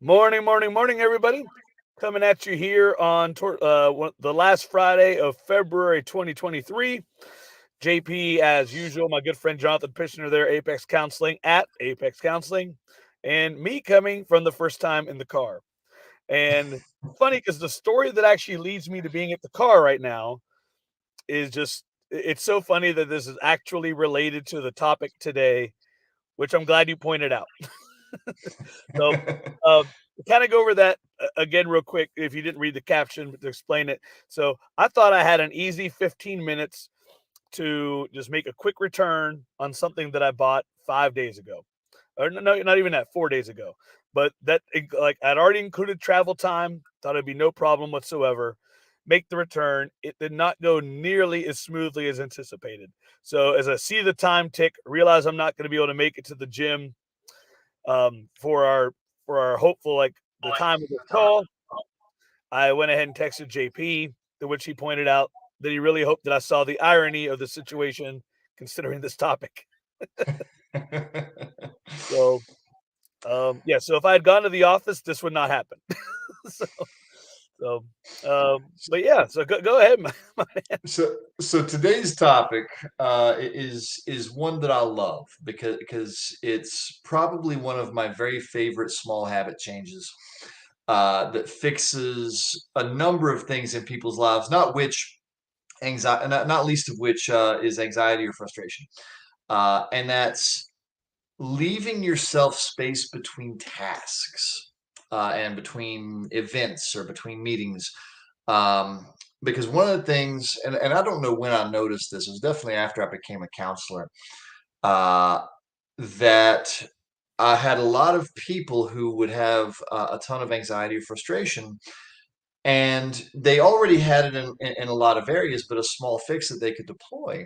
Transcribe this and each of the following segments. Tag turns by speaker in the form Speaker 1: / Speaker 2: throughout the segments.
Speaker 1: Morning, morning, morning, everybody. Coming at you here on the last Friday of February 2023. JP, as usual, my good friend Jonathan Pishner there, Apex Counseling at Apex Counseling, and me coming from the first time in the car. And funny because the story that actually leads me to being at the car right now is it's so funny that this is actually related to the topic today, which I'm glad you pointed out. So, um, kind of go over that again real quick if you didn't read the caption to explain it. So, I thought I had an easy 15 minutes to just make a quick return on something that I bought 5 days ago, or no, not even that, 4 days ago. But like I'd already included travel time, thought it'd be no problem whatsoever. Make the return. It did not go nearly as smoothly as anticipated. So as I see the time tick, realize I'm not going to be able to make it to the gym um, for our for our hopeful like the time of this call. I went ahead and texted JP, to which he pointed out that he really hoped that I saw the irony of the situation considering this topic. So yeah, so if I had gone to the office, this would not happen. so so but yeah, so go ahead, my man.
Speaker 2: So today's topic is one that I love because it's probably one of my very favorite small habit changes that fixes a number of things in people's lives, not least of which is anxiety or frustration, and that's leaving yourself space between tasks and between events or between meetings. Um, because one of the things, and I don't know when I noticed this, it was definitely after I became a counselor, uh, that I had a lot of people who would have a ton of anxiety or frustration, and they already had it in a lot of areas, but a small fix that they could deploy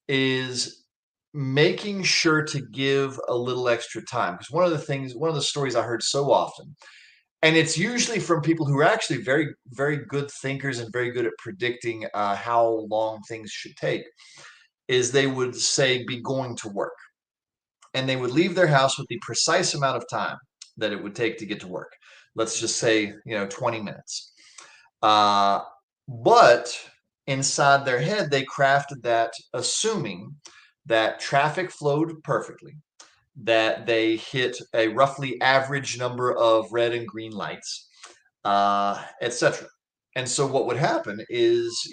Speaker 2: is making sure to give a little extra time. Because one of the stories I heard so often, and it's usually from people who are actually very, very good thinkers and very good at predicting how long things should take, is they would say, be going to work. And they would leave their house with the precise amount of time that it would take to get to work. Let's just say, 20 minutes. Uh, but inside their head, they crafted that assuming that traffic flowed perfectly, that they hit a roughly average number of red and green lights, etc. And so what would happen is,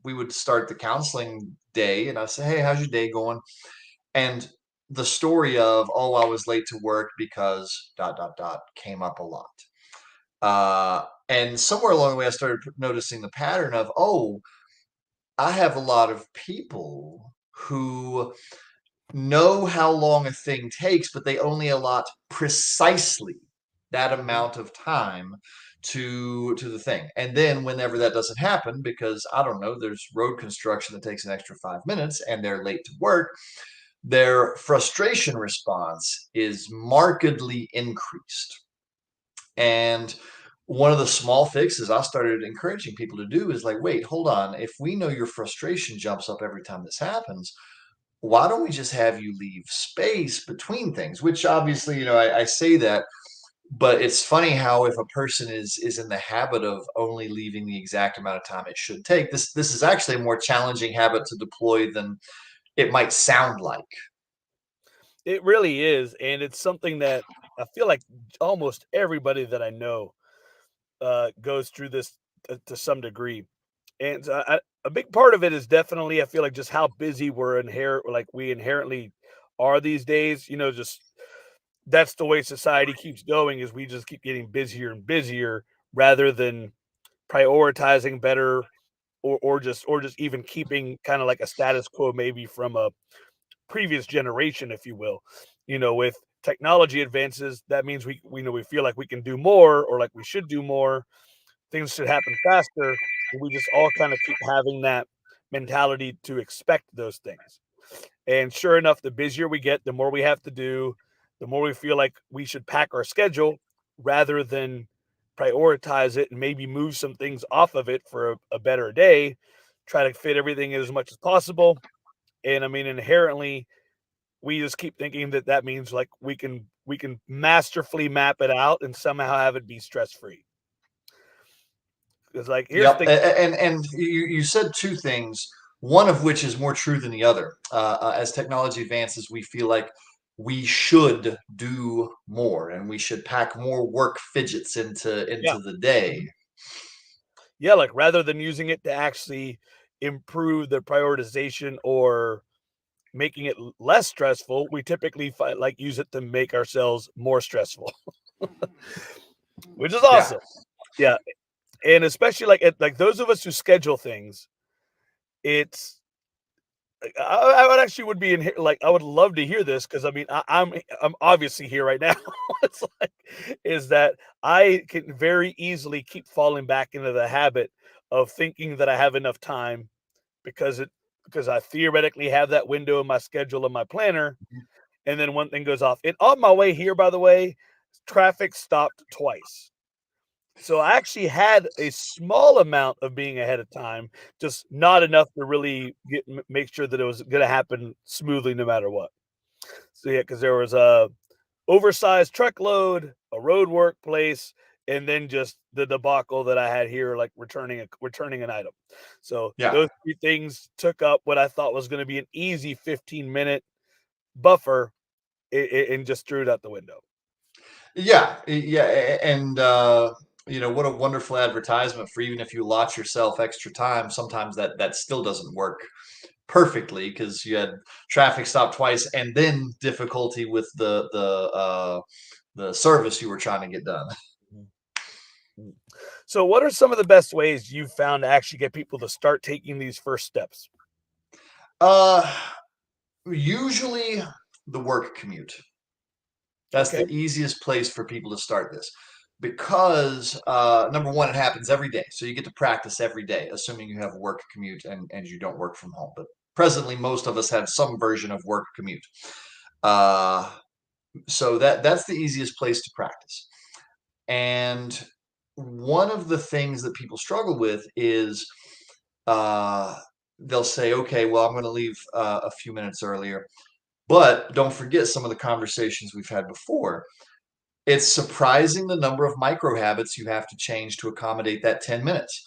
Speaker 2: we would start the counseling day, and I'd say, "Hey, how's your day going?" And the story of, "Oh, I was late to work because dot dot dot" came up a lot. And somewhere along the way, I started noticing the pattern of, oh, I have a lot of people who know how long a thing takes, but they only allot precisely that
Speaker 1: Mhm.
Speaker 2: amount of time to the thing. And then whenever that doesn't happen, because I don't know, there's road construction that takes an extra 5 minutes and they're late to work, their frustration response is markedly increased. And one of the small fixes I started encouraging people to do is like, wait, hold on. If we know your frustration jumps up every time this happens, why don't we just have you leave space between things? Which obviously, I say that, but it's funny how if a person is in the habit of only leaving the exact amount of time it should take, this is actually a more challenging habit to deploy than it might sound like.
Speaker 1: It really is, and it's something that I feel like almost everybody that I know goes through this to some degree. And so a big part of it is definitely I feel like just how busy we inherently are these days. Just that's the way society keeps going is we just keep getting busier and busier rather than prioritizing better or just even keeping kind of like a status quo maybe from a previous generation, if you will. With technology advances, that means we feel like we can do more or like we should do more. Things should happen faster. And we just all kind of keep having that mentality to expect those things. And sure enough, the busier we get, the more we have to do, the more we feel like we should pack our schedule rather than prioritize it and maybe move some things off of it for a better day, try to fit everything in as much as possible. And I mean, inherently, we just keep thinking that that means like we can masterfully map it out and somehow have it be stress free. It's like here's
Speaker 2: Yep.
Speaker 1: the
Speaker 2: And you said two things, one of which is more true than the other. As technology advances, we feel like we should do more and we should pack more work fidgets
Speaker 1: yeah
Speaker 2: into the day.
Speaker 1: yeah like rather than using it to actually improve the prioritization or making it less stressful, we typically like use it to make ourselves more stressful, which is
Speaker 2: Yeah.
Speaker 1: awesome. Yeah, and especially like those of us who schedule things, it's I would actually would be in here like I would love to hear this because I mean I'm obviously here right now. It's like is that I can very easily keep falling back into the habit of thinking that I have enough time because it because I theoretically have that window in my schedule in my planner, and then one thing goes off. And on my way here, by the way, traffic stopped twice. So I actually had a small amount of being ahead of time, just not enough to really make sure that it was going to happen smoothly no matter what. So yeah, because there was a oversized truckload, a road workplace, and then just the debacle that I had here, like returning an item. So
Speaker 2: Yeah.
Speaker 1: those three things took up what I thought was going to be an easy 15-minute buffer, and just threw it out the window.
Speaker 2: Yeah, and what a wonderful advertisement for even if you allot yourself extra time, sometimes that still doesn't work perfectly because you had traffic stop twice and then difficulty with the service you were trying to get done.
Speaker 1: Mhm. Mm. So, what are some of the best ways you've found to actually get people to start taking these first steps?
Speaker 2: Uh, Usually the work commute. That's
Speaker 1: Okay.
Speaker 2: the easiest place for people to start this because number one, it happens every day. So you get to practice every day, assuming you have a work commute and you don't work from home. But presently, most of us have some version of work commute. Uh, so that's the easiest place to practice. And one of the things that people struggle with is uh, they'll say, okay, well, I'm going to leave a few minutes earlier. But don't forget some of the conversations we've had before. It's surprising the number of micro habits you have to change to accommodate that 10 minutes.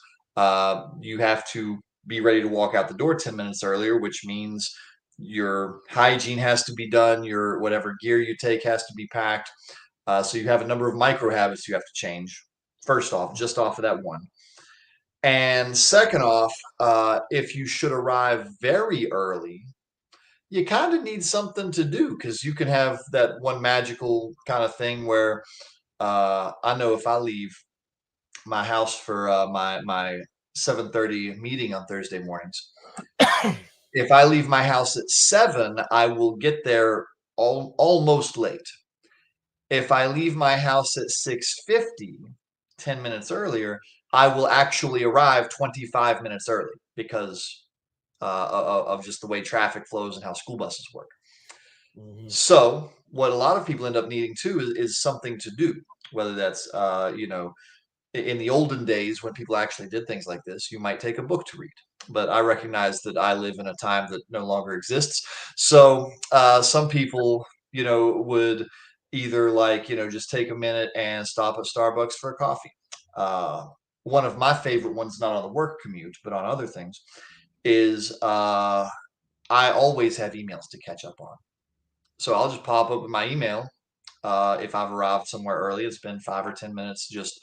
Speaker 2: You have to be ready to walk out the door 10 minutes earlier, which means your hygiene has to be done, your whatever gear you take has to be packed. So you have a number of micro habits you have to change. First off, just off of that one. And second off, if you should arrive very early, you kind of need something to do because you can have that one magical kind of thing where I know if I leave my house for my 7:30 meeting on Thursday mornings, if I leave my house at 7, I will get there almost late. If I leave my house at 6:50, 10 minutes earlier, I will actually arrive 25 minutes early because of just the way traffic flows and how school buses work.
Speaker 1: Mhm.
Speaker 2: So, what a lot of people end up needing too is something to do, whether that's in the olden days when people actually did things like this, you might take a book to read. But I recognize that I live in a time that no longer exists. So some people, would either just take a minute and stop at Starbucks for a coffee. Uh, One of my favorite ones, not on the work commute, but on other things, is I always have emails to catch up on. So I'll just pop up in my email if I've arrived somewhere early. It's been 5 or 10 minutes just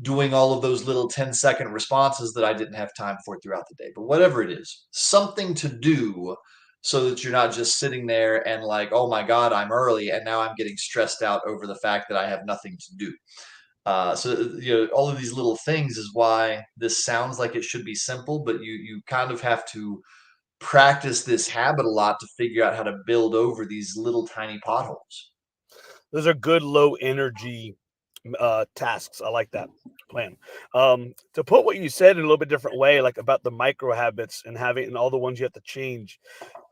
Speaker 2: doing all of those little 10-second responses that I didn't have time for throughout the day. But whatever it is, something to do so that you're not just sitting there and like, oh my God, I'm early. And now I'm getting stressed out over the fact that I have nothing to do. All of these little things is why this sounds like it should be simple, but you kind of have to practice this habit a lot to figure out how to build over these little tiny potholes.
Speaker 1: Those are good low energy tasks. I like that plan. To put what you said in a little bit different way, like about the micro habits and having and all the ones you have to change,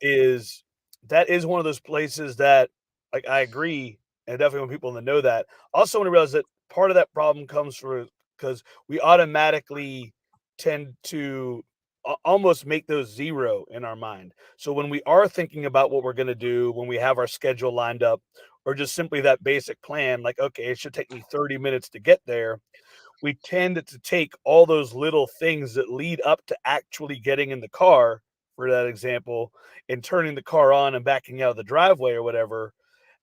Speaker 1: is that is one of those places that like I agree, and definitely want people to know that. Also want to realize that part of that problem comes from because we automatically tend to almost make those 0 in our mind. So when we are thinking about what we're gonna do, when we have our schedule lined up, or just simply that basic plan, like, "Okay, it should take me 30 minutes to get there," we tend to take all those little things that lead up to actually getting in the car, for that example, and turning the car on and backing out of the driveway or whatever,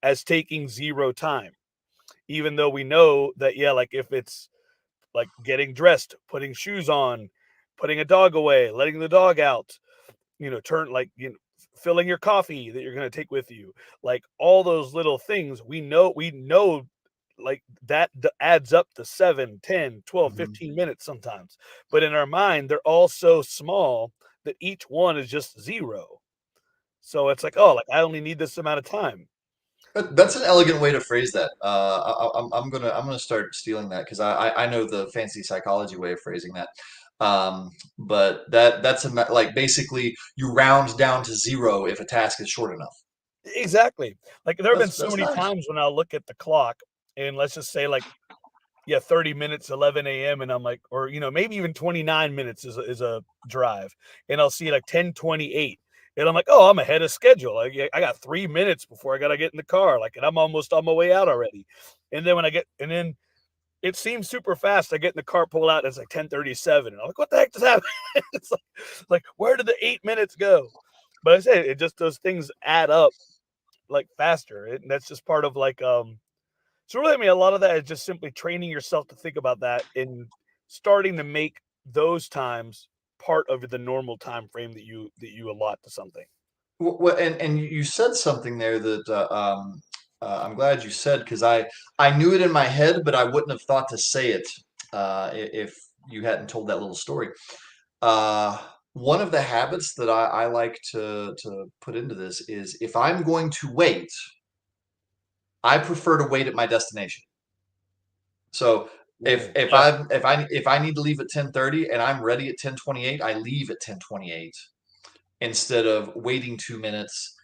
Speaker 1: as taking 0 time. Even though we know that, yeah, like, if it's, like, getting dressed, putting shoes on, putting a dog away, letting the dog out, filling your coffee that you're gonna take with you, like, all those little things, we know, like, that adds up to 7, 10, 12,
Speaker 2: Mhm.
Speaker 1: 15 minutes sometimes, but in our mind, they're all so small that each one is just 0. So it's like, "Oh, like, I only need this amount of time."
Speaker 2: That's an elegant way to phrase that. I'm gonna start stealing that because I know the fancy psychology way of phrasing that. But like basically you round down to 0 if a task is short enough.
Speaker 1: Exactly. Like, there have been so
Speaker 2: That's
Speaker 1: many
Speaker 2: nice.
Speaker 1: times when I'll look at the clock and let's just say, like, yeah, 30 minutes, 11 a.m. And I'm like, or, maybe even 29 minutes is a drive. And I'll see like 10:28. And I'm like, oh, I'm ahead of schedule. Like, yeah, I got 3 minutes before I gotta get in the car. Like, and I'm almost on my way out already. And then it seems super fast. I get in the car, pull out, and it's like 10:37. And I'm like, what the heck just happened? It's like, where did the 8 minutes go? But I say it just those things add up like faster. And that's just part of like so really, I mean, a lot of that is just simply training yourself to think about that and starting to make those times part of the normal time frame that you allot to something.
Speaker 2: Well, and you said something there that I'm glad you said because I knew it in my head, but I wouldn't have thought to say it if you hadn't told that little story. Uh, One of the habits that I like to put into this is if I'm going to wait, I prefer to wait at my destination. So
Speaker 1: Ooh, yeah.
Speaker 2: if I need to leave at 10:30 and I'm ready at 10:28, I leave at 10:28 instead of waiting 2 minutes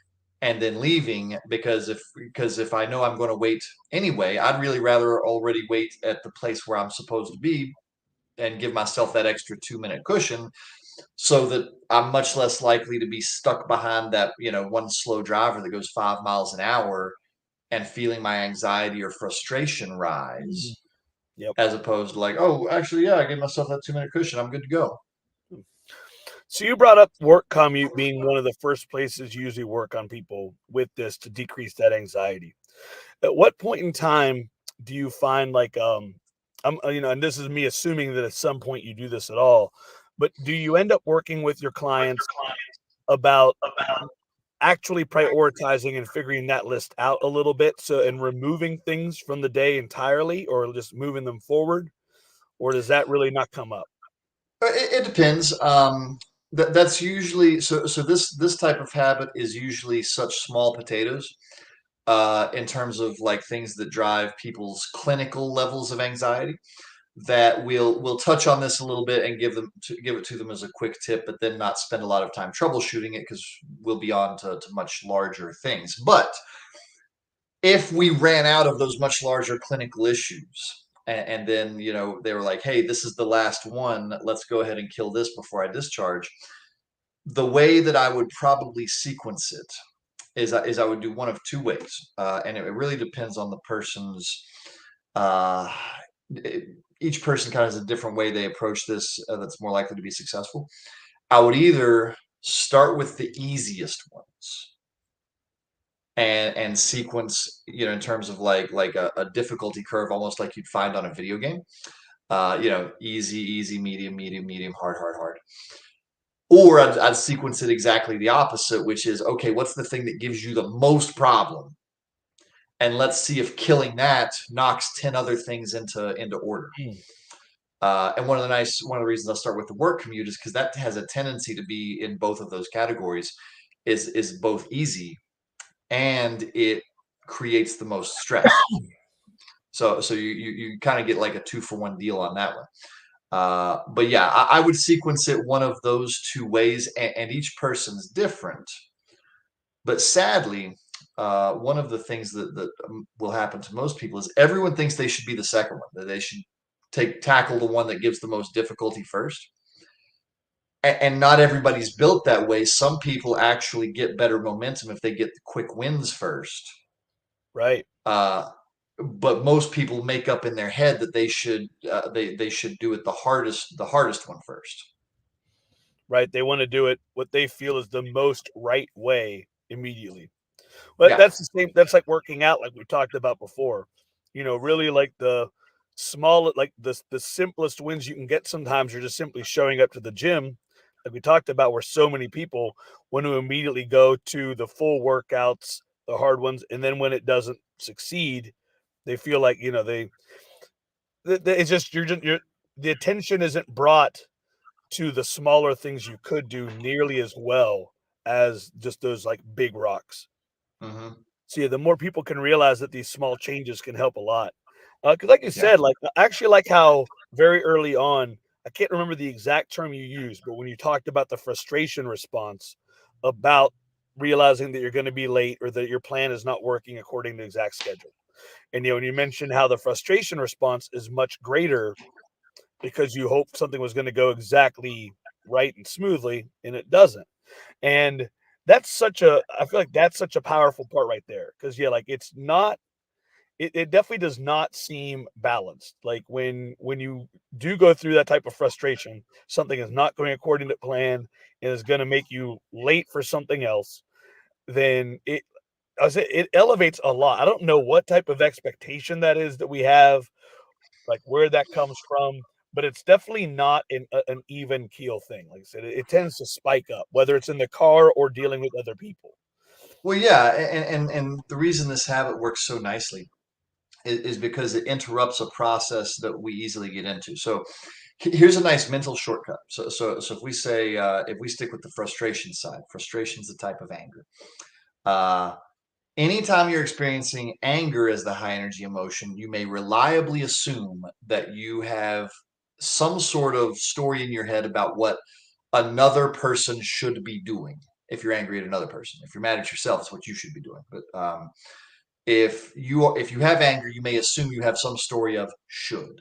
Speaker 2: and then leaving because if I know I'm going to wait anyway, I'd really rather already wait at the place where I'm supposed to be and give myself that extra 2 minute cushion so that I'm much less likely to be stuck behind that, one slow driver that goes 5 miles an hour and feeling my anxiety or frustration
Speaker 1: Mhm.
Speaker 2: rise,
Speaker 1: Yep.
Speaker 2: as opposed to like, oh, actually, yeah, I gave myself that 2 minute cushion. I'm good to go.
Speaker 1: So you brought up work commute being one of the first places you usually work on people with this to decrease that anxiety. At what point in time do you find like and this is me assuming that at some point you do this at all, but do you end up working with your clients about actually prioritizing and figuring that list out a little bit, so and removing things from the day entirely or just moving them forward, or does that really not come up?
Speaker 2: It depends. That's usually so. This type of habit is usually such small potatoes in terms of like things that drive people's clinical levels of anxiety that we'll touch on this a little bit and give it to them as a quick tip, but then not spend a lot of time troubleshooting it because we'll be on to much larger things. But if we ran out of those much larger clinical issues and then they were like, hey, this is the last one, let's go ahead and kill this before I discharge, the way that I would probably sequence it is I would do one of two ways, and it really depends on the person's uh, it- each person kind of has a different way they approach this that's more likely to be successful. I would either start with the easiest ones and sequence, in terms of like a difficulty curve, almost like you'd find on a video game. Easy, easy, medium, medium, medium, hard, hard, hard. Or I'd sequence it exactly the opposite, which is okay, what's the thing that gives you the most problem? And let's see if killing that knocks 10 other things into order.
Speaker 1: Mm,
Speaker 2: And one of the reasons I'll start with the work commute is because that has a tendency to be in both of those categories, is both easy and it creates the most stress. So you kind of get like a 2-for-1 deal on that one. But yeah, I would sequence it one of those two ways, and each person's different. But sadly, one of the things that will happen to most people is everyone thinks they should be the second one, that they should tackle the one that gives the most difficulty first. and not everybody's built that way. Some people actually get better momentum if they get the quick wins first.
Speaker 1: Right.
Speaker 2: Uh, but most people make up in their head that they should do it the hardest one first.
Speaker 1: Right. They want to do it what they feel is the most right way immediately. But
Speaker 2: Yeah.
Speaker 1: that's the same. That's like working out, like we talked about before. Really like the small, like the simplest wins you can get. Sometimes you're just simply showing up to the gym, like we talked about, where so many people want to immediately go to the full workouts, the hard ones, and then when it doesn't succeed, they feel like it's just you're the attention isn't brought to the smaller things you could do nearly as well as just those like big rocks.
Speaker 2: Hmm.
Speaker 1: So, yeah, the more people can realize that these small changes can help a lot. Because like you
Speaker 2: Yeah.
Speaker 1: said, like, I actually like how very early on, I can't remember the exact term you used, but when you talked about the frustration response about realizing that you're gonna be late or that your plan is not working according to exact schedule. And, when you mentioned how the frustration response is much greater because you hoped something was gonna go exactly right and smoothly, and it doesn't. And that's such a I feel like that's such a powerful part right there. Because yeah, like, it definitely does not seem balanced. Like, when you do go through that type of frustration, something is not going according to plan and is gonna make you late for something else, then I say it elevates a lot. I don't know what type of expectation that is that we have, like, where that comes from, but it's definitely not an even keel thing. Like I said, it tends to spike up, whether it's in the car or dealing with other people.
Speaker 2: Well, yeah, and the reason this habit works so nicely is because it interrupts a process that we easily get into. So here's a nice mental shortcut. So if we stick with the frustration side, frustration is the type of anger. Uh, Anytime you're experiencing anger as the high energy emotion, you may reliably assume that you have some sort of story in your head about what another person should be doing. If you're angry at another person, if you're mad at yourself, it's what you should be doing. But if you have anger, you may assume you have some story of should.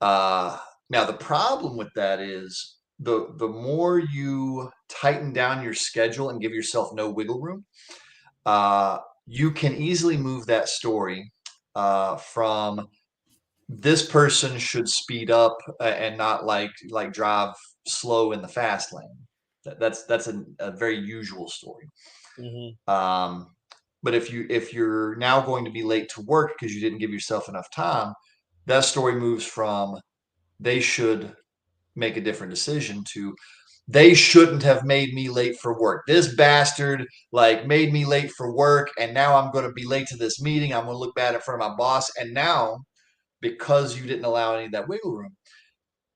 Speaker 2: Uh, Now the problem with that is the more you tighten down your schedule and give yourself no wiggle room, uh, you can easily move that story from this person should speed up and not like drive slow in the fast lane. That's a very usual story.
Speaker 1: Mhm.
Speaker 2: Um, but if you're now going to be late to work because you didn't give yourself enough time, that story moves from they should make a different decision to they shouldn't have made me late for work. This bastard like made me late for work, and now I'm going to be late to this meeting. I'm going to look bad in front of my boss, and now because you didn't allow any of that wiggle room,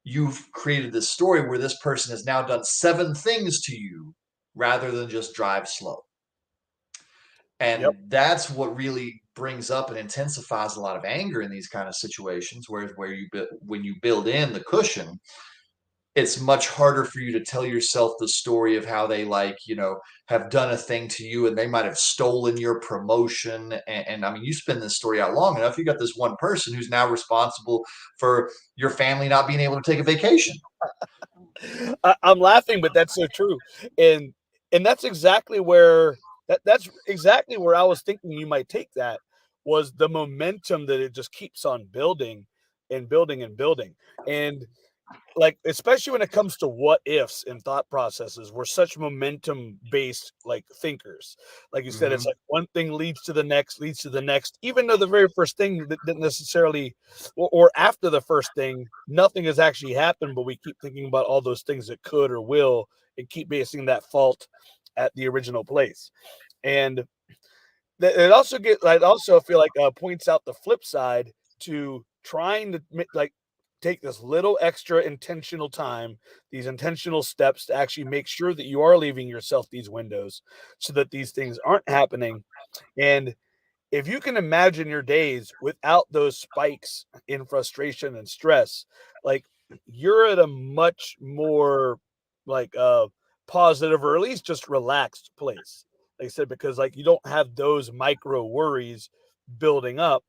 Speaker 2: you've created this story where this person has now done 7 things to you rather than just drive slow.
Speaker 1: Yep.
Speaker 2: And that's what really brings up and intensifies a lot of anger in these kind of situations. Whereas when you build in the cushion, it's much harder for you to tell yourself the story of how they have done a thing to you and they might have stolen your promotion. And I mean, you spin this story out long enough, you got this one person who's now responsible for your family not being able to take a vacation.
Speaker 1: I'm laughing, but that's so true. And that's exactly where that's exactly where I was thinking you might take that, was the momentum that it just keeps on building and building and building. And like, especially when it comes to what ifs and thought processes, we're such momentum based like thinkers. Like you said, it's
Speaker 2: Hmm.
Speaker 1: like one thing leads to the next, even though the very first thing that didn't necessarily, or after the first thing, nothing has actually happened, but we keep thinking about all those things that could or will, and keep basing that fault at the original place. And it also I also feel like points out the flip side to trying to like take this little extra intentional time, these intentional steps to actually make sure that you are leaving yourself these windows so that these things aren't happening. And if you can imagine your days without those spikes in frustration and stress, like, you're at a much more like positive, or at least just relaxed place. Like I said, because like you don't have those micro worries building up.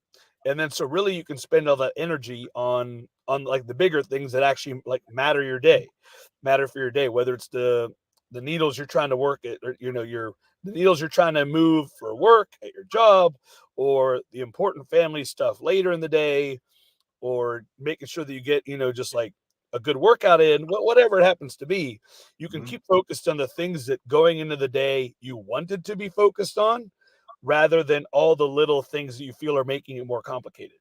Speaker 1: And then so really you can spend all that energy on like the bigger things that actually like matter for your day, whether it's the needles you're trying to work at, or your the needles you're trying to move for work at your job, or the important family stuff later in the day, or making sure that you get, just like a good workout in, whatever it happens to be. You can
Speaker 2: Mhm.
Speaker 1: keep focused on the things that going into the day you wanted to be focused on, rather than all the little things that you feel are making it more complicated.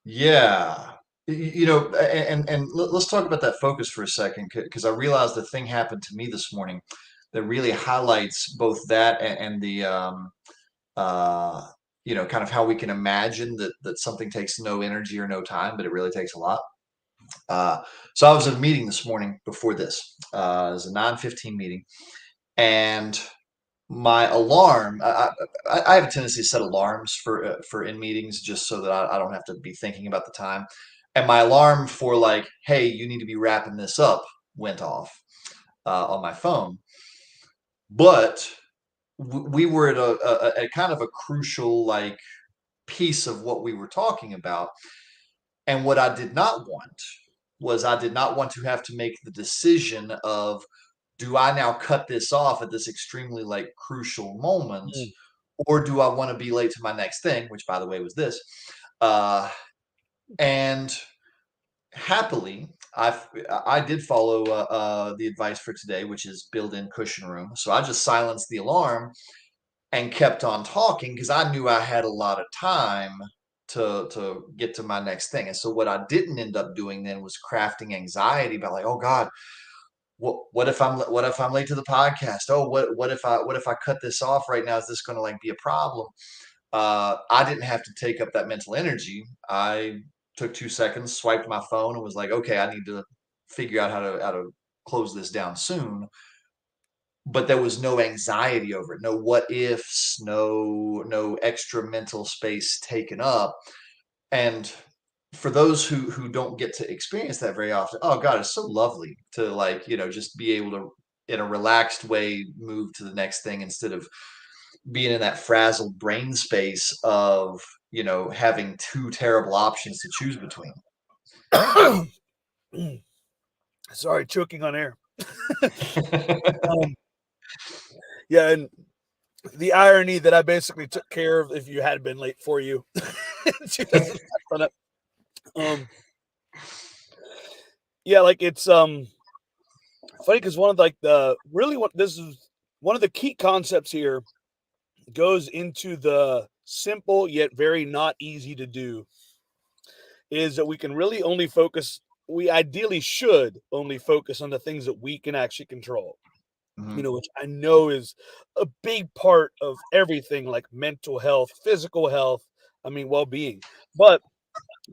Speaker 2: Yeah. Let's talk about that focus for a second, because I realized the thing happened to me this morning that really highlights both that and the uh, kind of how we can imagine that something takes no energy or no time, but it really takes a lot. Uh, so I was at a meeting this morning before this. It was a 9:15 meeting, and my alarm. I have a tendency to set alarms for in meetings just so that I don't have to be thinking about the time. And my alarm for like, hey, you need to be wrapping this up went off on my phone. But we were at a kind of a crucial like piece of what we were talking about. And what I did not want was I did not want to have to make the decision of, do I now cut this off at this extremely like crucial moment,
Speaker 1: Mm.
Speaker 2: or do I want to be late to my next thing, which by the way was this. Uh, and happily, I did follow the advice for today, which is build in cushion room. So I just silenced the alarm and kept on talking because I knew I had a lot of time to get to my next thing. And so what I didn't end up doing then was crafting anxiety about like, oh God, what if I'm late to the podcast? Oh, what if I cut this off right now? Is this going to like be a problem? I didn't have to take up that mental energy. I took 2 seconds, swiped my phone, and was like, okay, I need to figure out how to close this down soon. But there was no anxiety over it, no what ifs, no extra mental space taken up. And for those who don't get to experience that very often, oh God, it's so lovely to like, just be able to in a relaxed way move to the next thing instead of being in that frazzled brain space of, having two terrible options to choose between.
Speaker 1: Sorry, choking on air. um, yeah, and the irony that I basically took care of if you had been late for you. She doesn't on it. Um, yeah, like it's funny because one of like the really what this is one of the key concepts here goes into the simple yet very not easy to do, is that we can really only focus. We ideally should only focus on the things that we can actually control.
Speaker 2: Mhm.
Speaker 1: Which I know is a big part of everything like mental health, physical health, I mean, well being. But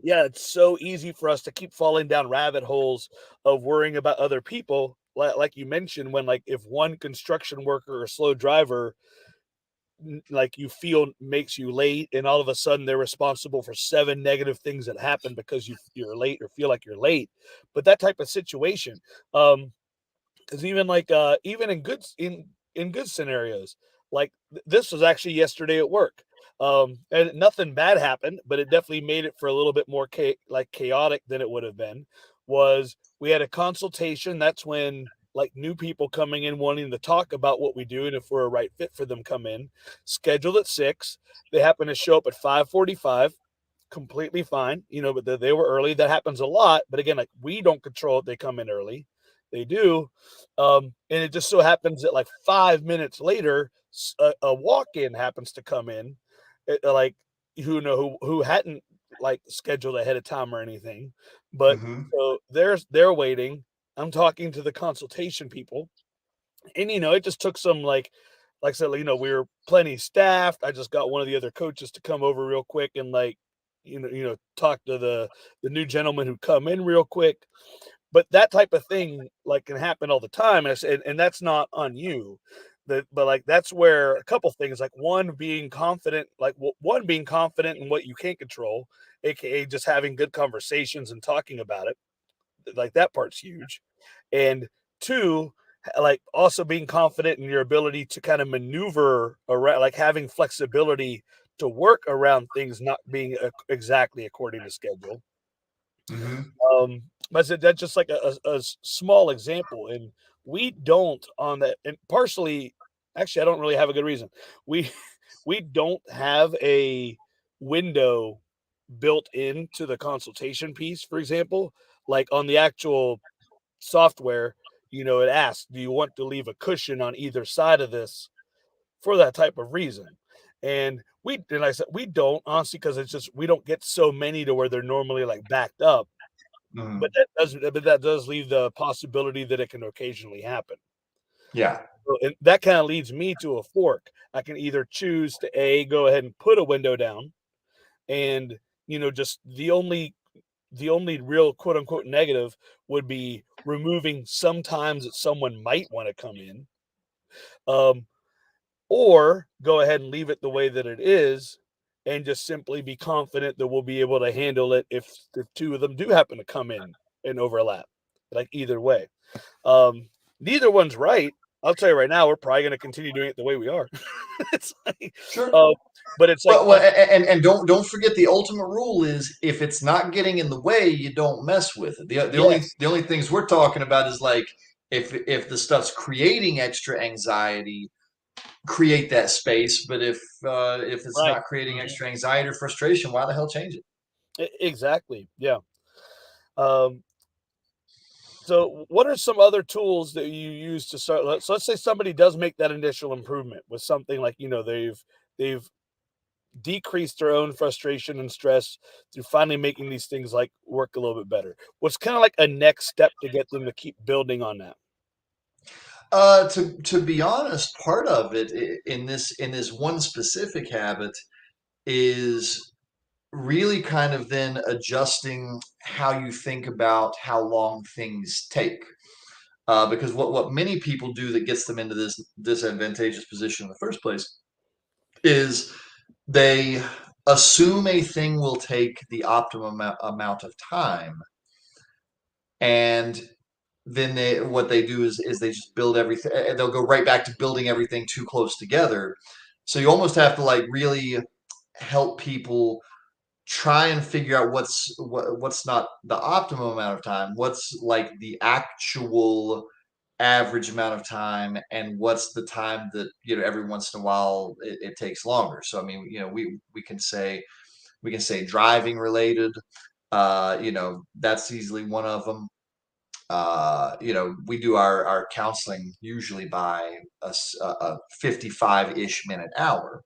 Speaker 1: yeah, it's so easy for us to keep falling down rabbit holes of worrying about other people. Like you mentioned, when like if one construction worker or slow driver like you feel makes you late, and all of a sudden they're responsible for seven negative things that happen because you're late or feel like you're late. But that type of situation, because even like even in good scenarios, like this was actually yesterday at work, and nothing bad happened, but it definitely made it for a little bit more like chaotic than it would have been. Was we had a consultation. That's when like new people coming in wanting to talk about what we do and if we're a right fit for them come in, scheduled at 6. They happen to show up at 5:45, completely fine, but they were early. That happens a lot. But again, like we don't control if they come in early. They do. And it just so happens that like 5 minutes later, a walk-in happens to come in, like who hadn't like scheduled ahead of time or anything. But
Speaker 2: Mhm.
Speaker 1: so they're waiting. I'm talking to the consultation people, and it just took some like I said, like, we were plenty staffed. I just got one of the other coaches to come over real quick and like, talk to the new gentleman who come in real quick. But that type of thing like can happen all the time. And, and that's not on you. But like that's where a couple things like one being confident, like one being confident in what you can't control, aka just having good conversations and talking about it. Like that part's huge. And two, like also being confident in your ability to kind of maneuver around, like having flexibility to work around things not being exactly according to schedule.
Speaker 2: Hmm.
Speaker 1: But I said that's just like a small example, and we don't on that, and partially, actually, I don't really have a good reason. We we don't have a window built into the consultation piece, for example, like on the actual software, it asks, do you want to leave a cushion on either side of this for that type of reason? And I said we don't honestly because it's just we don't get so many to where they're normally like backed up,
Speaker 2: Hmm.
Speaker 1: but that does leave the possibility that it can occasionally happen.
Speaker 2: Yeah,
Speaker 1: So, and that kind of leads me to a fork. I can either choose to go ahead and put a window down, and just the only real quote unquote negative would be removing sometimes that someone might want to come in, um, or go ahead and leave it the way that it is and just simply be confident that we'll be able to handle it if the two of them do happen to come in and overlap. Like either way. Um, Neither one's right. I'll tell you right now, we're probably going to continue doing it the way we are. It's like,
Speaker 2: sure.
Speaker 1: uh, but it's like,
Speaker 2: Well, and don't forget the ultimate rule is if it's not getting in the way, you don't mess with it. The only
Speaker 1: yes,
Speaker 2: the only things we're talking about is like if the stuff's creating extra anxiety, create that space. But if it's
Speaker 1: right.
Speaker 2: not creating
Speaker 1: Mhm.
Speaker 2: extra anxiety or frustration, why the hell change it?
Speaker 1: Exactly. Yeah. Um, so, what are some other tools that you use to start? So, let's say somebody does make that initial improvement with something like they've decreased their own frustration and stress through finally making these things like work a little bit better. What's kind of like a next step to get them to keep building on that?
Speaker 2: To be honest, part of it in this one specific habit is really kind of then adjusting how you think about how long things take. Because what many people do that gets them into this disadvantageous position in the first place is they assume a thing will take the optimum amount of time, and then what they do is they just build everything. They'll go right back to building everything too close together. So you almost have to like really help people try and figure out what's not the optimum amount of time, what's like the actual average amount of time, and what's the time that every once in a while it takes longer. So I mean, we can say driving related. That's easily one of them. We do our counseling usually by a 55-ish minute hour.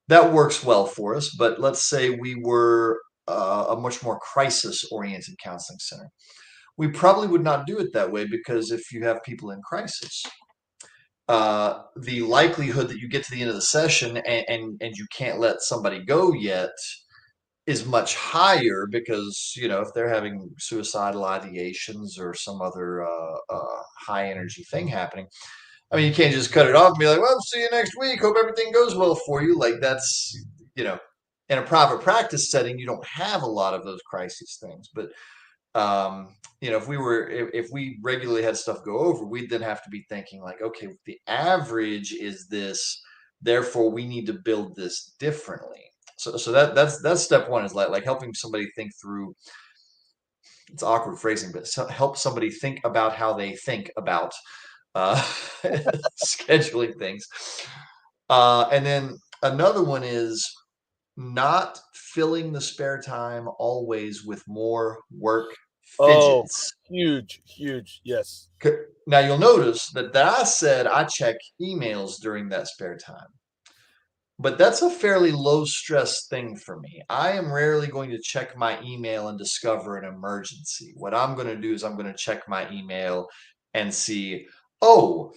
Speaker 2: That works well for us, but let's say we were a much more crisis-oriented counseling center. We probably would not do it that way because if you have people in crisis, the likelihood that you get to the end of the session and you can't let somebody go yet is much higher because if they're having suicidal ideations or some other high energy thing happening. I mean, you can't just cut it off and be like, well, see you next week. Hope everything goes well for you. Like, that's, you know, in a private practice setting, you don't have a lot of those crisis things. But, if we regularly had stuff go over, we'd then have to be thinking, like, okay, the average is this. Therefore, we need to build this differently. So that's step one is like helping somebody think through. It's awkward phrasing, but help somebody think about how they think about uh, scheduling things. And then another one is not filling the spare time always with more work
Speaker 1: Oh,
Speaker 2: fidgets.
Speaker 1: huge, huge. Yes.
Speaker 2: Now you'll notice that I said I check emails during that spare time. But that's a fairly low stress thing for me. I am rarely going to check my email and discover an emergency. What I'm going to do is I'm going to check my email and see, oh,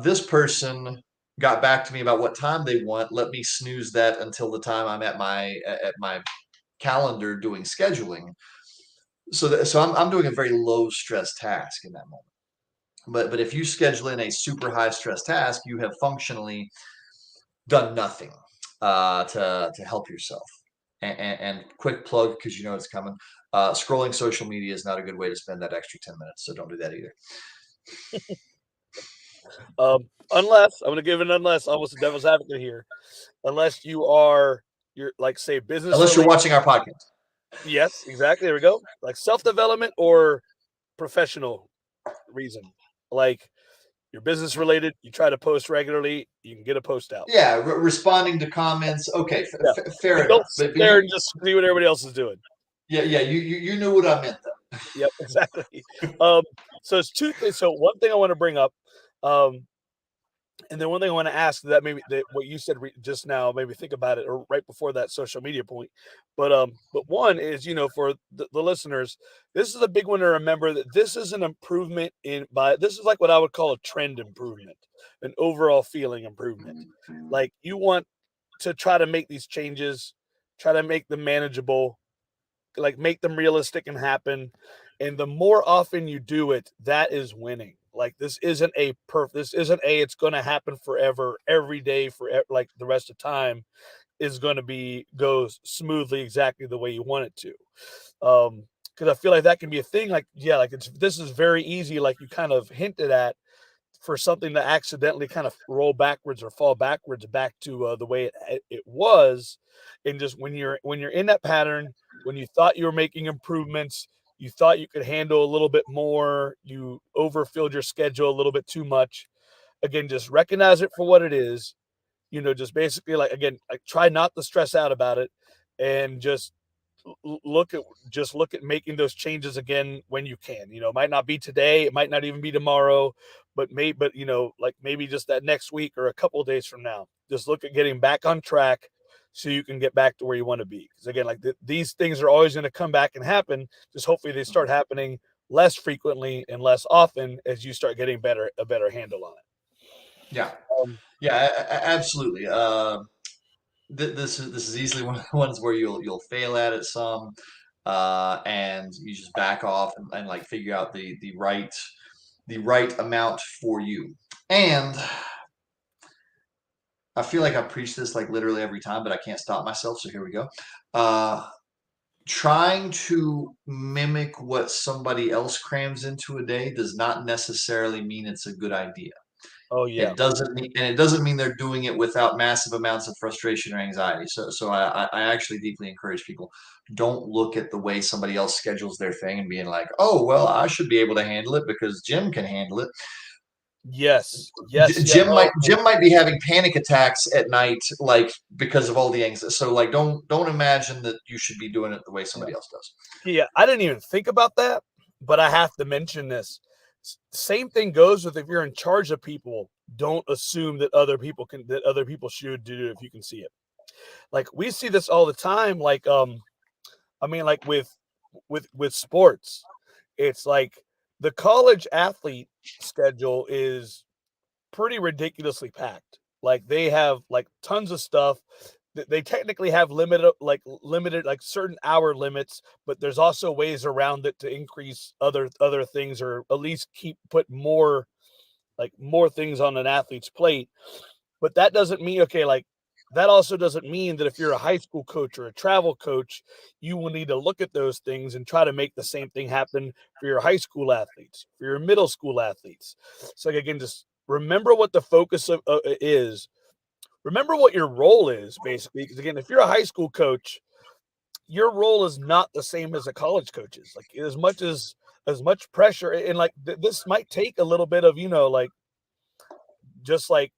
Speaker 2: this person got back to me about what time they want. Let me snooze that until the time I'm at my calendar doing scheduling. So I'm doing a very low stress task in that moment. But if you schedule in a super high stress task, you have functionally done nothing to help yourself. And quick plug because you know it's coming. Scrolling social media is not a good way to spend that extra 10 minutes, so don't do that either.
Speaker 1: Unless I'm going to give an unless, almost a devil's advocate here. unless you're like say business
Speaker 2: Unless you're
Speaker 1: related.
Speaker 2: watching our podcast.
Speaker 1: Yes, exactly. There we go. Like self-development or professional reason. Like you're business related, you try to post regularly, you can get a post out.
Speaker 2: Yeah, responding to comments. Okay,
Speaker 1: Yeah.
Speaker 2: fair
Speaker 1: But don't
Speaker 2: enough.
Speaker 1: sit
Speaker 2: But
Speaker 1: there
Speaker 2: you,
Speaker 1: and just see what everybody else is doing.
Speaker 2: yeah, you knew what I meant though.
Speaker 1: Yep, exactly. Um, so it's two things. So one thing I want to bring up, um, and then one thing I want to ask that maybe that what you said just now, maybe think about it, or right before that social media point. But one is, for the listeners, this is a big one to remember that this is an improvement this is like what I would call a trend improvement, an overall feeling improvement. Like you want to try to make these changes, try to make them manageable, like make them realistic and happen. And the more often you do it, that is winning. Like this isn't a it's going to happen forever every day for like the rest of time is going to be goes smoothly exactly the way you want it to. Because I feel like that can be a thing. Like yeah, like this is very easy, like you kind of hinted at, for something to accidentally kind of roll backwards or fall backwards back to the way it was. And just when you're in that pattern, when you thought you were making improvements, you thought you could handle a little bit more, you overfilled your schedule a little bit too much. Again, just recognize it for what it is. Just basically, like, again, like, try not to stress out about it, and just look at making those changes again when you can. It might not be today, it might not even be tomorrow, but like maybe just that next week or a couple of days from now. Just look at getting back on track so you can get back to where you want to be. Because again, like these things are always going to come back and happen. Just hopefully they start happening less frequently and less often as you start getting a better handle on it.
Speaker 2: Yeah,
Speaker 1: Um,
Speaker 2: yeah, absolutely. This is easily one of the ones where you'll fail at it some, and you just back off and like figure out the right amount for you. And I feel like I preach this like literally every time, but I can't stop myself. So here we go. Uh, Trying to mimic what somebody else crams into a day does not necessarily mean it's a good idea.
Speaker 1: oh yeah.
Speaker 2: It doesn't mean they're doing it without massive amounts of frustration or anxiety. So I actually deeply encourage people, don't look at the way somebody else schedules their thing and being like, oh well, I should be able to handle it because Jim can handle it.
Speaker 1: Yes. Yes. Yeah.
Speaker 2: Jim
Speaker 1: Oh,
Speaker 2: might be having panic attacks at night, like because of all the anxiety. So like, don't imagine that you should be doing it the way
Speaker 1: yeah.
Speaker 2: somebody else does.
Speaker 1: Yeah, I didn't even think about that, but I have to mention this. Same thing goes with if you're in charge of people. Don't assume that other people should do it if you can see it. Like we see this all the time. Like I mean, like with sports, it's like the college athlete schedule is pretty ridiculously packed. Like they have like tons of stuff. They technically have limited like certain hour limits, but there's also ways around it to increase other things, or at least put more things on an athlete's plate. But that doesn't mean okay, like that also doesn't mean that if you're a high school coach or a travel coach, you will need to look at those things and try to make the same thing happen for your high school athletes, for your middle school athletes. So like, again, just remember what the focus of is. Remember what your role is, basically. Because again, if you're a high school coach, your role is not the same as a college coach's. Like as much pressure, and like this might take a little bit of like just like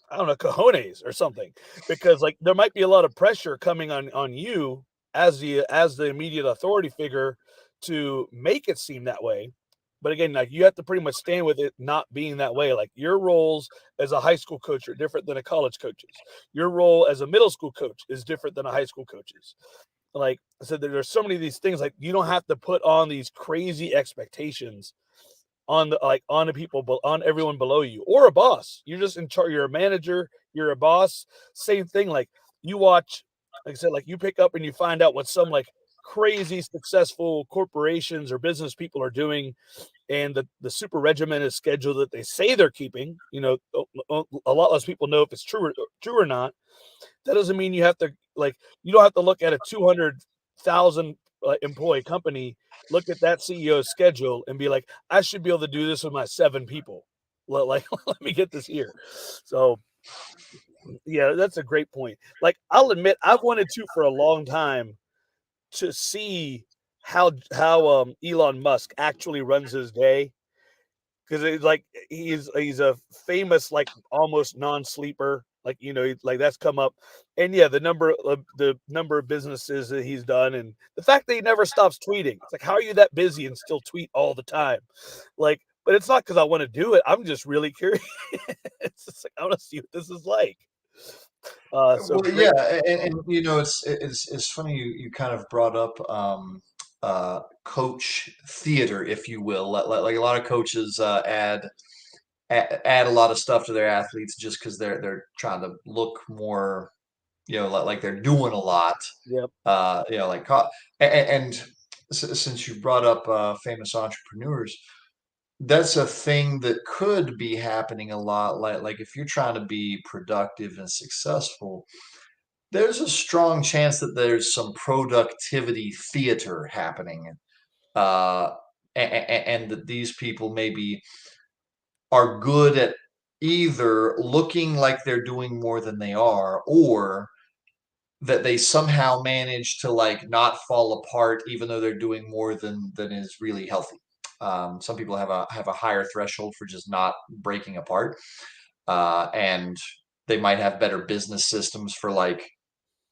Speaker 1: I don't know, cojones or something, because like there might be a lot of pressure coming on you as the immediate authority figure to make it seem that way. But again, like you have to pretty much stand with it not being that way. Like your roles as a high school coach are different than a college coach's. Your role as a middle school coach is different than a high school coach's. Like I said, there's so many of these things. Like you don't have to put on these crazy expectations on the people, on everyone below you, or a boss. You're just in charge. You're a manager, you're a boss. Same thing. Like you watch, like I said, like you pick up and you find out what some like crazy successful corporations or business people are doing, and the super regimented schedule that they say they're keeping. A lot less people know if it's true or not. That doesn't mean you don't have to look at a 200,000 employee company, look at that CEO's schedule and be like, I should be able to do this with my 7 people. Like, let me get this here. So Yeah, that's a great point. Like, I'll admit I've wanted to for a long time to see how Elon Musk actually runs his day. 'Cause it's like he's a famous, like, almost non-sleeper, like, like, that's come up, and yeah, the number of businesses that he's done, and the fact that he never stops tweeting. It's like, how are you that busy and still tweet all the time? Like, but it's not because I wanna do it, I'm just really curious. It's just like, I wanna see what this is like. So
Speaker 2: Well, yeah,
Speaker 1: great.
Speaker 2: and it's funny you kind of brought up coach theater, if you will. Like a lot of coaches add a lot of stuff to their athletes just because they're trying to look more, like they're doing a lot.
Speaker 1: Yep.
Speaker 2: Like and since you brought up famous entrepreneurs, that's a thing that could be happening a lot. Like if you're trying to be productive and successful, there's a strong chance that there's some productivity theater happening, uh, and that these people maybe are good at either looking like they're doing more than they are, or that they somehow manage to like not fall apart even though they're doing more than is really healthy. Some people have a higher threshold for just not breaking apart, and they might have better business systems for like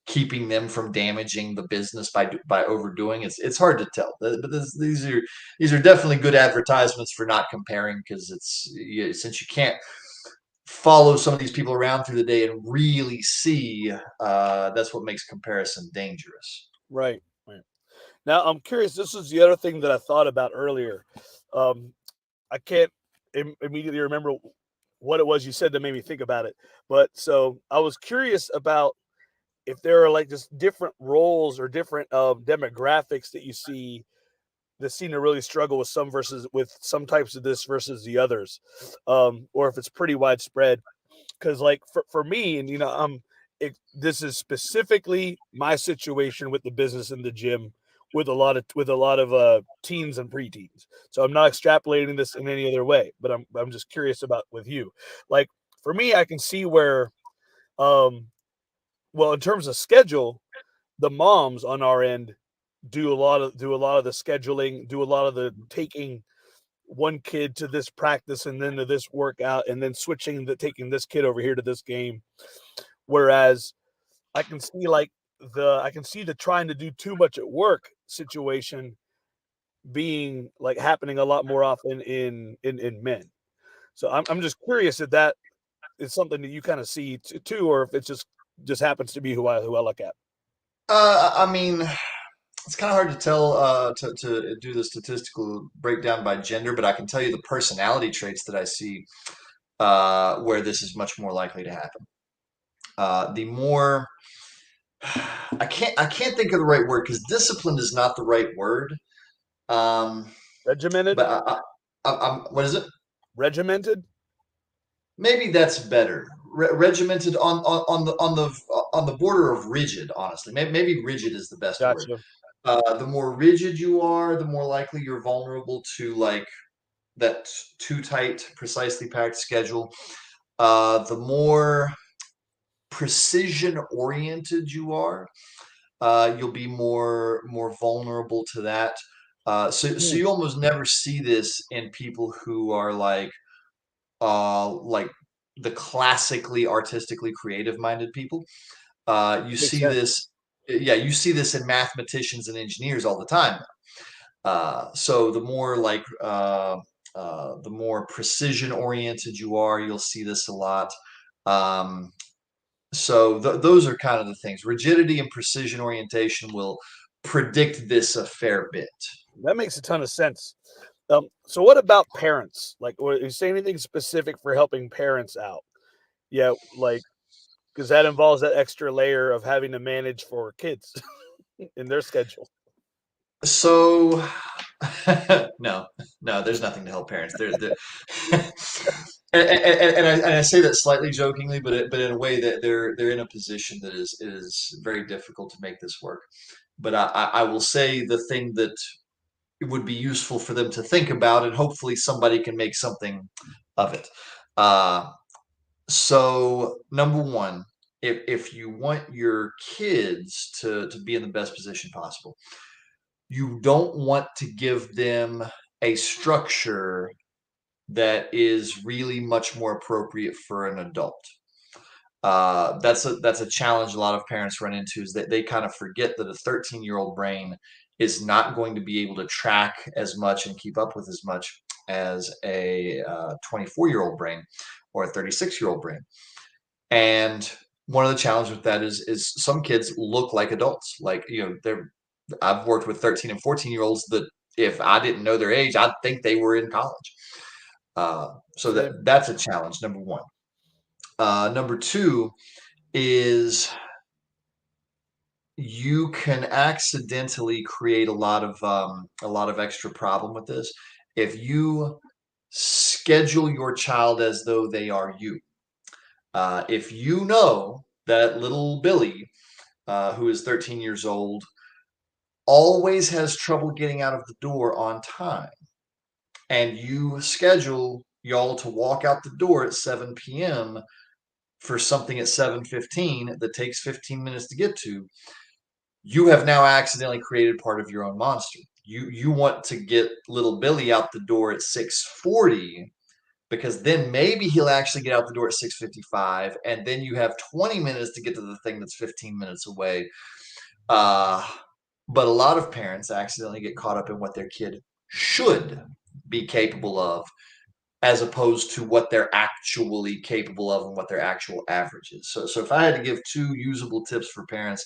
Speaker 2: keeping them from damaging the business by overdoing. It's hard to tell, but these are definitely good advertisements for not comparing, because since you can't follow some of these people around through the day and really see, that's what makes comparison dangerous.
Speaker 1: Right, right. Now, I'm curious, this is the other thing that I thought about earlier. Um, I can't immediately remember what it was you said that made me think about it. But so I was curious about if there are like just different roles or different demographics that you see that seem to really struggle with some versus with some types of this versus the others, or if it's pretty widespread. Because like for me, and this is specifically my situation with the business in the gym with a lot of teens and preteens. So I'm not extrapolating this in any other way, but I'm just curious about with you. Like for me, I can see where um well in terms of schedule, the moms on our end do a lot of the scheduling, do a lot of the taking one kid to this practice and then to this workout and then taking this kid over here to this game. Whereas I can see like I can see the trying to do too much at work situation being like happening a lot more often in men. So I'm just curious if that is something that you kind of see too, or if it just happens to be who I look at.
Speaker 2: I mean, it's kind of hard to tell, to do the statistical breakdown by gender, but I can tell you the personality traits that I see, where this is much more likely to happen. The more I can't think of the right word, because disciplined is not the right word. Um,
Speaker 1: Regimented,
Speaker 2: but what is it?
Speaker 1: regimented.
Speaker 2: Maybe that's better. Regimented, on the border of rigid. Honestly, maybe rigid is the best word.
Speaker 1: Gotcha.
Speaker 2: The more rigid you are, the more likely you're vulnerable to like that too tight, precisely packed schedule. The more precision oriented you are, you'll be more vulnerable to that. So
Speaker 1: Hmm,
Speaker 2: you almost never see this in people who are like the classically artistically creative minded people. You
Speaker 1: makes
Speaker 2: see
Speaker 1: sense.
Speaker 2: this, yeah, you see this in mathematicians and engineers all the time. So the more precision oriented you are, you'll see this a lot. Um, so those are kind of the things. Rigidity and precision orientation will predict this a fair bit.
Speaker 1: That makes a ton of sense. So what about parents? Like, or you say anything specific for helping parents out? Yeah, like because that involves that extra layer of having to manage for kids in their schedule.
Speaker 2: So no, no, there's nothing to help parents. They're and I say that slightly jokingly, but in a way that they're in a position that is very difficult to make this work. But I will say the thing that it would be useful for them to think about, and hopefully somebody can make something of it. Uh, So number one, if you want your kids to be in the best position possible, you don't want to give them a structure that is really much more appropriate for an adult. That's a challenge a lot of parents run into, is that they kind of forget that a 13-year-old brain is not going to be able to track as much and keep up with as much as a 24-year-old brain or a 36-year-old brain. And one of the challenges with that is some kids look like adults. Like, I've worked with 13 and 14-year-olds that if I didn't know their age, I'd think they were in college. So
Speaker 1: Same.
Speaker 2: that's a challenge, number one. Number two is you can accidentally create a lot of extra problem with this if you schedule your child as though they are you. If you know that little Billy, who is 13 years old, always has trouble getting out of the door on time, and you schedule y'all to walk out the door at 7 p.m. for something at 7:15 that takes 15 minutes to get to, you have now accidentally created part of your own monster. You want to get little Billy out the door at 6:40 because then maybe he'll actually get out the door at 6:55, and then you have 20 minutes to get to the thing that's 15 minutes away. Uh, but a lot of parents accidentally get caught up in what their kid should be capable of, as opposed to what they're actually capable of and what their actual average is. So if I had to give two usable tips for parents,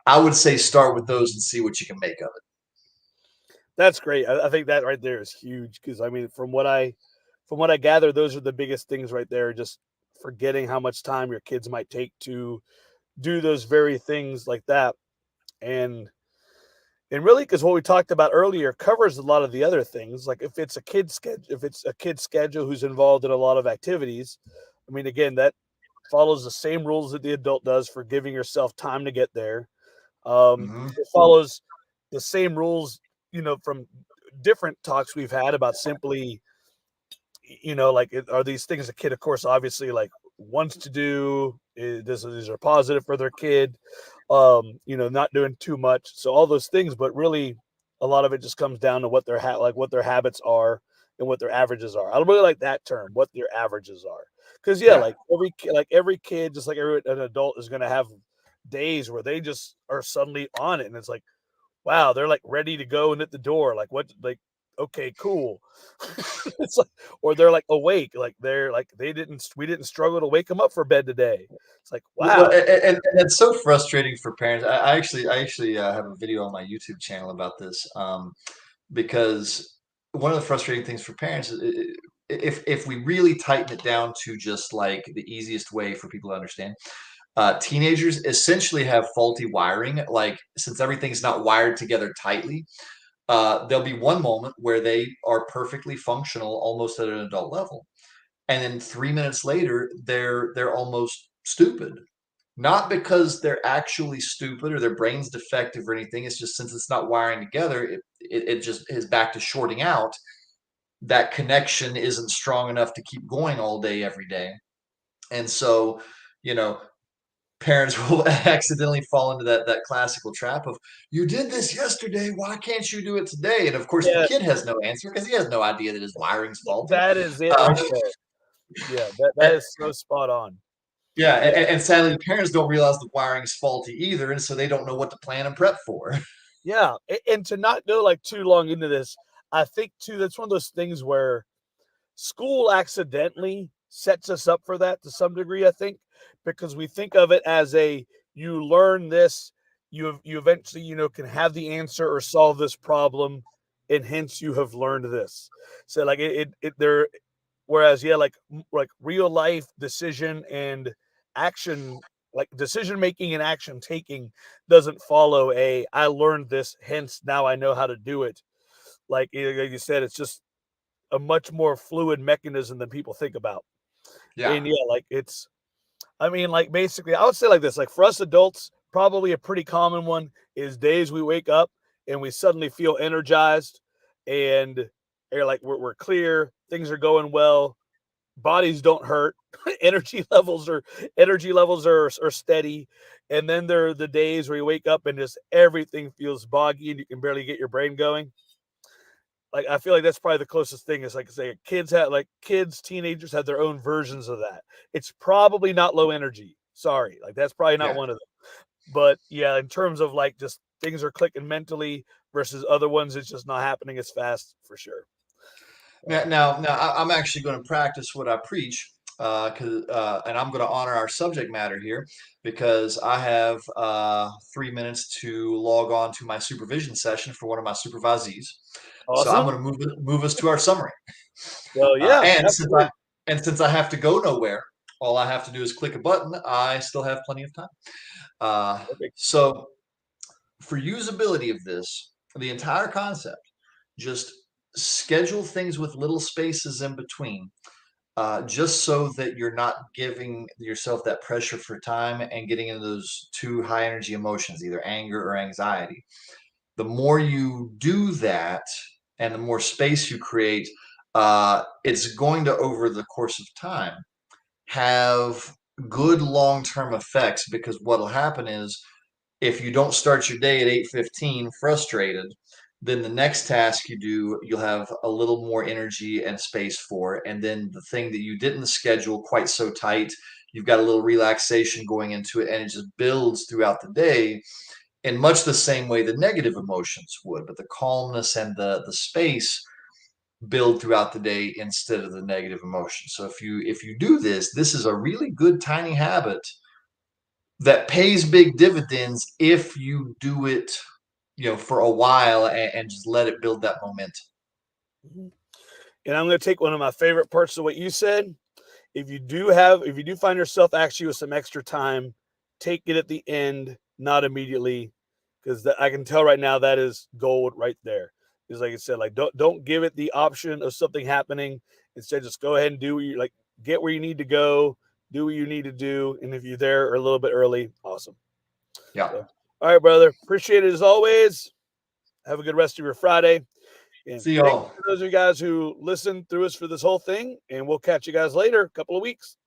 Speaker 2: I would say start with those and see what you can make of it.
Speaker 1: That's great. I think that right there is huge because I mean, from what I gather, those are the biggest things right there. Just forgetting how much time your kids might take to do those very things like that, and really because what we talked about earlier covers a lot of the other things. Like if it's a kid schedule who's involved in a lot of activities, I mean, again, that follows the same rules that the adult does for giving yourself time to get there.
Speaker 2: Hmm.
Speaker 1: It follows the same rules, from different talks we've had about simply, like are these things a kid, of course, obviously like wants to do. These are positive for their kid. Not doing too much. So all those things, but really, a lot of it just comes down to what what their habits are and what their averages are. I really like that term, what their averages are, because yeah,
Speaker 2: Yeah.
Speaker 1: like every kid, just like an adult, is going to have days where they just are suddenly on it, and it's like, wow, they're like ready to go and at the door. Like what? Like okay, cool. It's like, or they're like awake, like they're like we didn't struggle to wake them up for bed today. It's like
Speaker 2: Well,
Speaker 1: wow,
Speaker 2: and it's so frustrating for parents. I actually have a video on my YouTube channel about this, because one of the frustrating things for parents is, if we really tighten it down to just like the easiest way for people to understand, teenagers essentially have faulty wiring. Like, since everything's not wired together tightly, there'll be one moment where they are perfectly functional, almost at an adult level, and then 3 minutes later, they're almost stupid. Not because they're actually stupid or their brain's defective or anything. It's just, since it's not wiring together, it just is back to shorting out. That connection isn't strong enough to keep going all day, every day. And so, you know, parents will accidentally fall into that classical trap of, you did this yesterday, why can't you do it today? And of course, the
Speaker 1: yeah,
Speaker 2: kid has no answer because he has no idea that his wiring's faulty.
Speaker 1: that is it
Speaker 2: Um,
Speaker 1: right there. Yeah, that
Speaker 2: and,
Speaker 1: is so spot on.
Speaker 2: yeah,
Speaker 1: Yeah,
Speaker 2: and sadly, the parents don't realize the wiring's faulty either, and so they don't know what to plan and prep for.
Speaker 1: yeah, and to not go like too long into this, I think too that's one of those things where school accidentally sets us up for that to some degree, I think, because we think of it as you learn this, you eventually, can have the answer or solve this problem, and hence you have learned this. So like it there whereas yeah, like real life decision and action, like decision making and action taking doesn't follow I learned this, hence now I know how to do it. Like you said, it's just a much more fluid mechanism than people think about.
Speaker 2: Yeah.
Speaker 1: And yeah, like I mean, like basically, I would say like this, like for us adults, probably a pretty common one is days we wake up and we suddenly feel energized and like we're clear, things are going well. bodies don't hurt, energy levels are steady, and then there are the days where you wake up and just everything feels boggy and you can barely get your brain going. Like I feel like that's probably the closest thing is like say kids, teenagers have their own versions of that. It's probably not low energy. Sorry, like that's probably not
Speaker 2: Yeah.
Speaker 1: one of them. But yeah, in terms of like just things are clicking mentally versus other ones, it's just not happening as fast for sure.
Speaker 2: Now, I'm actually going to practice what I preach, and I'm going to honor our subject matter here because I have 3 minutes to log on to my supervision session for one of my supervisees. So I'm going
Speaker 1: Awesome.
Speaker 2: to move us to our summary.
Speaker 1: Well,
Speaker 2: Uh,
Speaker 1: yeah,
Speaker 2: and since I
Speaker 1: absolutely.
Speaker 2: and since I have to go nowhere, all I have to do is click a button. I still have plenty of time. Uh,
Speaker 1: Perfect.
Speaker 2: so for usability of this, the entire concept, just schedule things with little spaces in between, just so that you're not giving yourself that pressure for time and getting into those two high energy emotions, either anger or anxiety. The more you do that and the more space you create, it's going to, over the course of time, have good long-term effects because what'll happen is if you don't start your day at 8:15 frustrated, then the next task you do, you'll have a little more energy and space for. And then the thing that you didn't schedule quite so tight, you've got a little relaxation going into it, and it just builds throughout the day in much the same way the negative emotions would, but the calmness and the space build throughout the day instead of the negative emotions. So if you do this, this is a really good tiny habit that pays big dividends if you do it, for a while and just let it build that momentum.
Speaker 1: Mhm. And I'm going to take one of my favorite parts of what you said. If you do find yourself actually with some extra time, take it at the end, not immediately, because I can tell right now that is gold right there. Is like I said, like don't give it the option of something happening. Instead, just go ahead and do what you like. Get where you need to go, do what you need to do, and if you're there or a little bit early, awesome.
Speaker 2: Yeah.
Speaker 1: So, all right, brother, appreciate it as always. Have a good rest of your Friday, and
Speaker 2: See
Speaker 1: thank
Speaker 2: y'all.
Speaker 1: you for those of you guys who listened through us for this whole thing. And we'll catch you guys later, a couple of weeks.